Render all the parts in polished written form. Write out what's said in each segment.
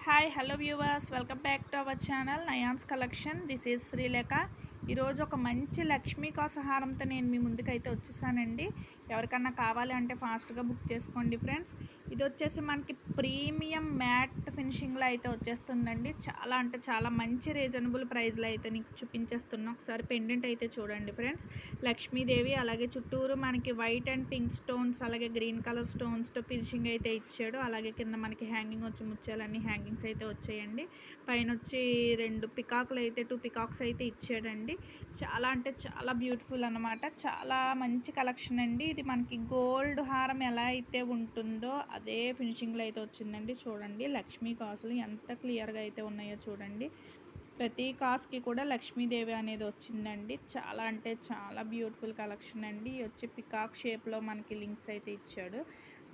Hi hello viewers, welcome back to our channel Nayan's collection. This is Sreelekha. ఈరోజు ఒక మంచి లక్ష్మీ కాసహారంతో నేను మీ ముందుకైతే వచ్చేసానండి. ఎవరికన్నా కావాలి అంటే ఫాస్ట్గా బుక్ చేసుకోండి ఫ్రెండ్స్. ఇది వచ్చేసి మనకి ప్రీమియం మ్యాట్ ఫినిషింగ్లో అయితే వచ్చేస్తుందండి. చాలా అంటే చాలా మంచి రీజనబుల్ ప్రైస్లో అయితే నీకు చూపించేస్తున్నా. ఒకసారి పెండెంట్ అయితే చూడండి ఫ్రెండ్స్. లక్ష్మీదేవి, అలాగే చుట్టూరు మనకి వైట్ అండ్ పింక్ స్టోన్స్, అలాగే గ్రీన్ కలర్ స్టోన్స్తో ఫినిషింగ్ అయితే ఇచ్చాడు. అలాగే కింద మనకి హ్యాంగింగ్ వచ్చి ముత్యాలన్నీ హ్యాంగింగ్స్ అయితే వచ్చాయండి. పైన వచ్చి టూ పికాక్స్ అయితే ఇచ్చాడండి. చాలా అంటే చాలా బ్యూటిఫుల్ అనమాట. చాలా మంచి కలెక్షన్ అండి. ఇది మనకి గోల్డ్ హారం ఎలా అయితే ఉంటుందో అదే ఫినిషింగ్లో అయితే వచ్చిందండి. చూడండి లక్ష్మీ కాసులు ఎంత క్లియర్గా అయితే ఉన్నాయో చూడండి. ప్రతి కాస్కి కూడా లక్ష్మీదేవి అనేది వచ్చిందండి. చాలా అంటే చాలా బ్యూటిఫుల్ కలెక్షన్ అండి. ఇది వచ్చి పికాక్ షేప్లో మనకి లింక్స్ అయితే ఇచ్చాడు.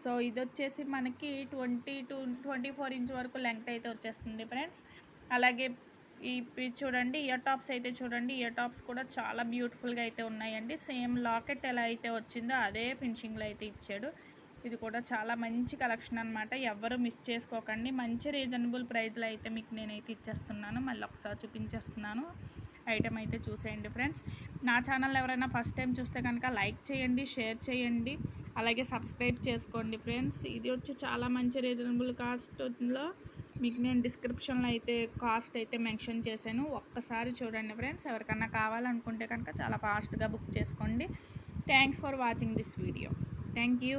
సో ఇది వచ్చేసి మనకి 24 ఇంచ్ వరకు లెంగ్త్ అయితే వచ్చేస్తుంది ఫ్రెండ్స్. అలాగే చూడండి ఇయర్ టాప్స్ అయితే చూడండి. ఇయర్ టాప్స్ కూడా చాలా బ్యూటిఫుల్గా అయితే ఉన్నాయండి. సేమ్ లాకెట్ ఎలా అయితే వచ్చిందో అదే ఫినిషింగ్లో అయితే ఇచ్చాడు. ఇది కూడా చాలా మంచి కలెక్షన్ అనమాట. ఎవరు మిస్ చేసుకోకండి. మంచి రీజనబుల్ ప్రైస్లో అయితే మీకు నేనైతే ఇచ్చేస్తున్నాను. మళ్ళీ ఒకసారి చూపించేస్తున్నాను. ఐటమ్ అయితే చూసేయండి ఫ్రెండ్స్. నా ఛానల్ ఎవరైనా ఫస్ట్ టైం చూస్తే కనుక లైక్ చేయండి, షేర్ చేయండి, అలాగే సబ్స్క్రైబ్ చేసుకోండి ఫ్రెండ్స్. ఇది వచ్చి చాలా మంచి రీజనబుల్ కాస్ట్లో మీకు నేను డిస్క్రిప్షన్లో అయితే కాస్ట్ అయితే మెన్షన్ చేశాను. ఒక్కసారి చూడండి ఫ్రెండ్స్. ఎవరికన్నా కావాలనుకుంటే కనుక చాలా ఫాస్ట్గా బుక్ చేసుకోండి. Thanks for watching this video. Thank you.